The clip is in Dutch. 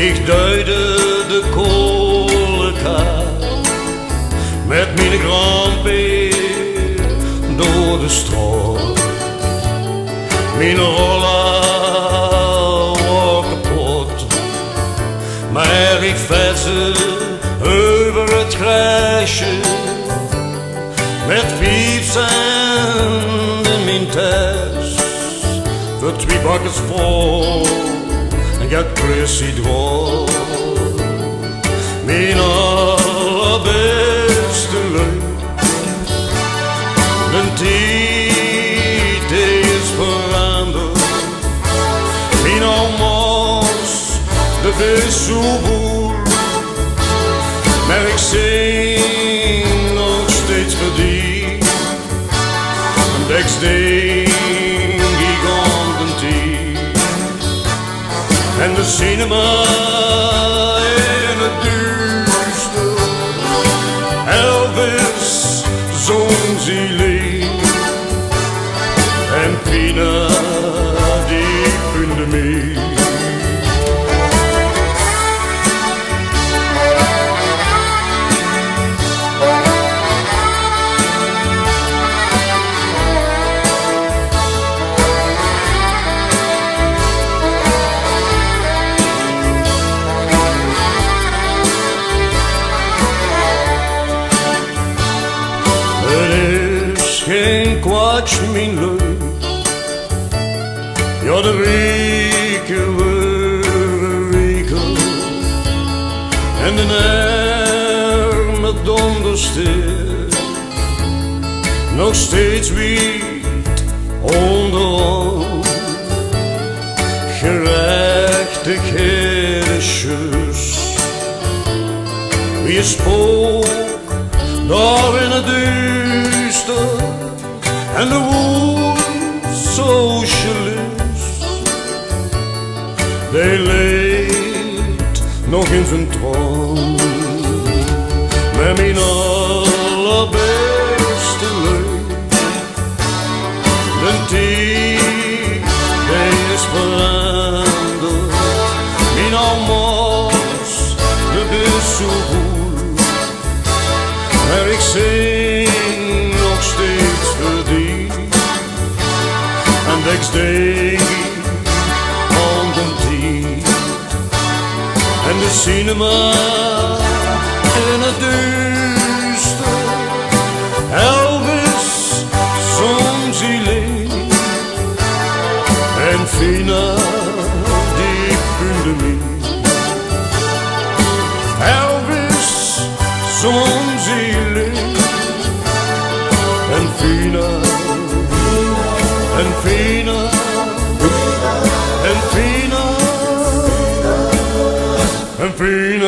Ik duidde de kolenkaart met mijn grandpeer door de straat. Mijn roller was kapot, maar ik vette over het grijsje met 5 cent in mijn tas voor 2 bakkers vol. Ja, pressie dwol. Mijn allerbeste leuk. Mijn tijd is veranderd. Mijn almoes, de vis zo boel. Maar ik zing nog steeds voor die. En deks ding ik om de tijd. En de cinema in het duister. Elvis zong zielig. En Fiena die puunde miech. Geen kwatsch, mijn leuk. Ja, de weken worden weken. En de arme dondersteer. Nog steeds wiet onderhand. Gerechtigheid is juist. Wie spook daar in het duister. En de woord socialist, die leeft nog in zijn troon. Met mijn allerbeste leuk. De tijd, die is veranderd. Mijn almoes, de is zo goed. Maar ik zing nog steeds voor die. En deks denk ik aan de tijd. En de cinema in het duister. Elvis zong zielig. En Fiena die puunde miech. Elvis zong zielig. En Fiena, en Fiena, en Fiena, en Fiena.